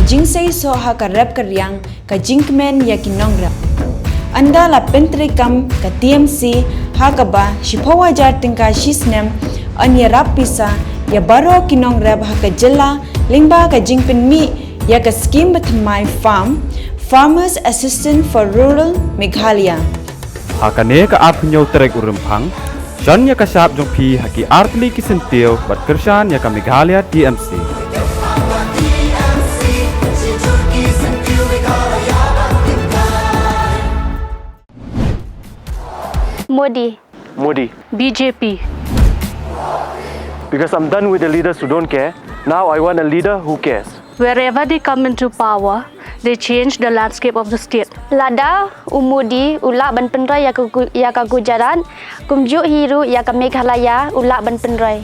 jingsay so ha ka rap ka riang ka jinkmen ya kinong rap. Anda la treikam ka TMC ha ka ba shipawa jar tingka shisnem an ya rap pisa ya baro kinong rap ha ka jela lingba ka jingpen mi ya ka scheme batmai Farmers Assistant for Rural Meghalaya. Hakane ka apnyo trek urempang Jan ya kasap jong pi haki artli kisentil bat kersan ya ka Meghalaya TMC. Modi. BJP. Because I'm done with the leaders who don't care. Now I want a leader who cares. Wherever they come into power, they change the landscape of the state. Lada, Umudi, Ulak ban penrai ya ka Gujarat, kumjuk hiru ya ka Meghalaya, Ulak ban penrai.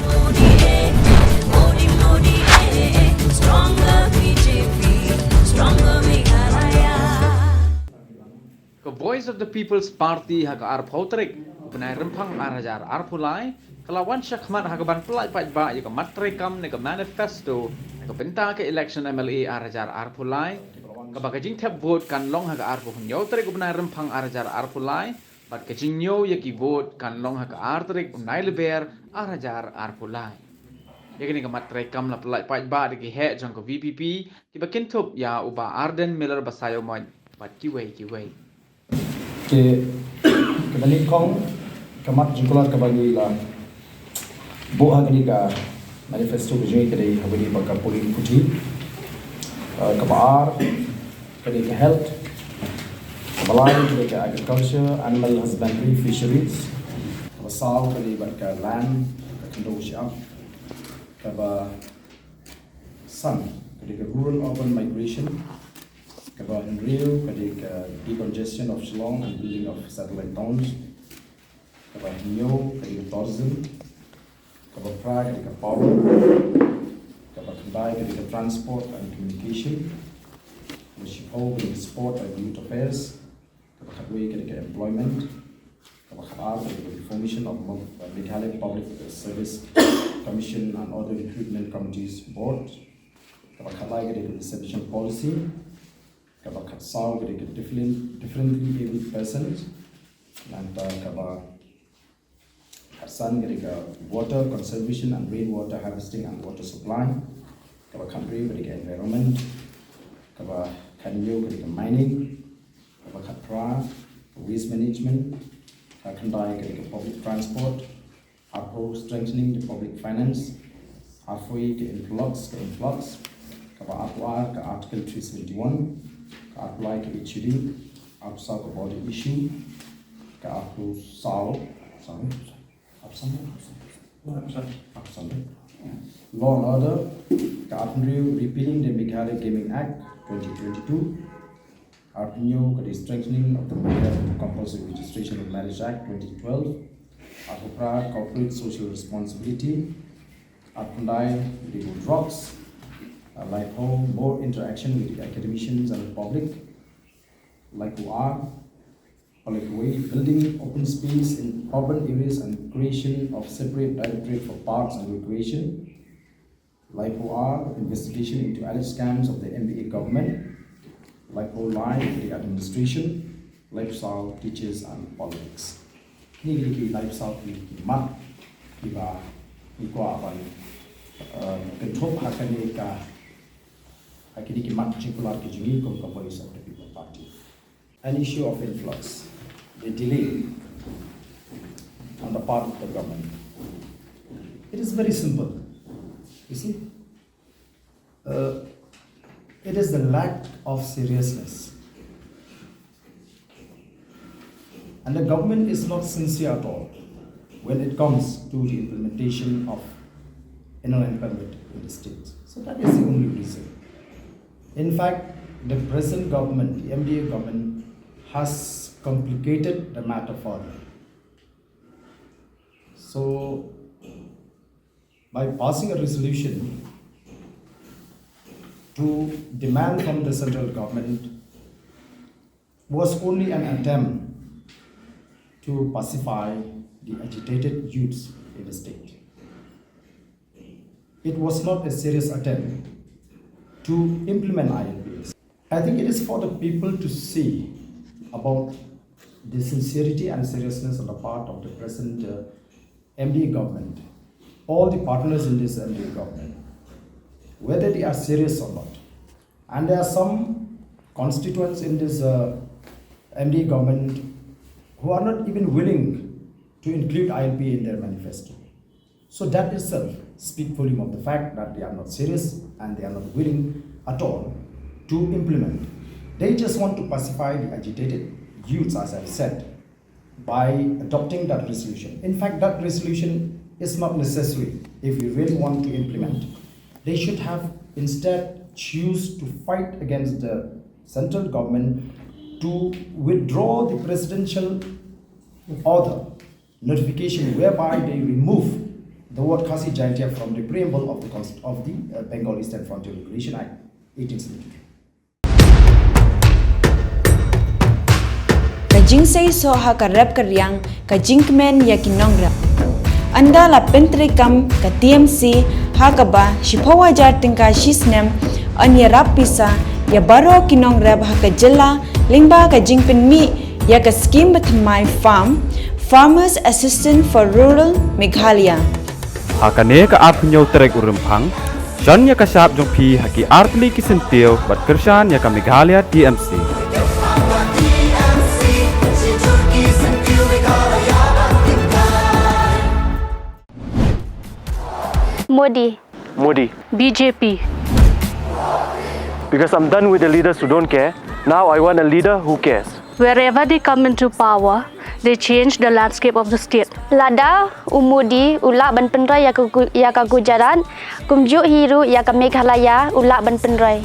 The Voice of the People's Party hak arpotrik benai rempang arajar arpulai kelawan syakmat hak ban pelai paidbah ya mat treikam ne manifesto ke benta ke election MLA arajar arpulai ke bagajing tap vote kan long hak arpu nyo trik benai rempang arajar arpulai bat ke jinyo ya ki vote kan long hak artrik benai leber arajar arpulai ya kini ke mat treikam la pelai paidbah de ki he jong ke VPP ki bakintup ya uba Arden Miller basayo moy bat kiwei ke kembali kong kemat jengkulat kebagi lah buah kini ka manifesto kejui kedai habis bakal polis putih kebar kedai ke health kebalai kedai ke agriculture animal husbandry fisheries kebasal kedai bakal land kendo siap keba sun kedai ke rural urban migration about real decongestion of Shillong and building of satellite towns, about new tourism, about pride, power, about combined transport and communication, about sport and youth affairs, about employment, about art and reformation of Meghalaya Public Service Commission and other recruitment committees board, about distribution policy. Kabar saw with differently abled persons, and kabar Hassan with water conservation and rainwater harvesting and water supply, kabar country with environment, kabar kanyo with mining, kabar katra waste management, kakandai with public transport, apo strengthening the public finance, afoi influx, kabar apwar ka article 371. Apply to HUD, upsell about the issue, law and order, repealing the Meghalaya Gaming Act 2022, the strengthening of the Meghalaya Compulsory Registration of Marriage Act 2012, corporate social responsibility, the good drugs, like home, more interaction with the academicians and the public, like who are, like way building open space in urban areas and creation of separate directorate for parks and recreation, like who are investigation into alleged scams of the MBA government, like who line the administration, lifestyle, teachers and politics. Nigri lifestyle mat iba ikwa aban control hakane ka Akidiki Matchikular Kijuni from the Voice of the People Party. An issue of influx, the delay on the part of the government. It is very simple. You see, it is the lack of seriousness. And the government is not sincere at all when it comes to the implementation of NON permit in the state. So that is the only reason. In fact, the present government, the MDA government, has complicated the matter further. So, by passing a resolution to demand from the central government was only an attempt to pacify the agitated youths in the state. It was not a serious attempt to implement ILPs. I think it is for the people to see about the sincerity and seriousness on the part of the present MD government, all the partners in this MD government, whether they are serious or not. And there are some constituents in this MD government who are not even willing to include ILP in their manifesto. So that itself speaks volume of the fact that they are not serious and they are not willing at all to implement. They just want to pacify the agitated youths, as I've said, by adopting that resolution. In fact, that resolution is not necessary if we really want to implement. They should have instead choose to fight against the central government to withdraw the presidential order notification whereby they remove the word Khasi Jaintia from the preamble of the Bengal Eastern Frontier Regulation Act 1873. Kajing say so ha ka rap ka riang ka jinkmen ya kinong rap. Anda la treikam ka TMC ha ka ba shipawa jar tingka shisnem anya rap pisa ya baro kinong rap ha ka jilla lingba ka jingpen mi ya ka scheme batmai Farmers Assistant for Rural Meghalaya. Hakane ka apnyo trek urempang, John ka sap jong pi haki artli kisentio bat kersan ka Meghalaya TMC. Modi. BJP. Because I'm done with the leaders who don't care. Now I want a leader who cares. Wherever they come into power, they change the landscape of the state. Lada, Umudi, Ulak ban penrai iaka Gujarat, kumjuk hiru iaka Meghalaya, Ulak ban penrai.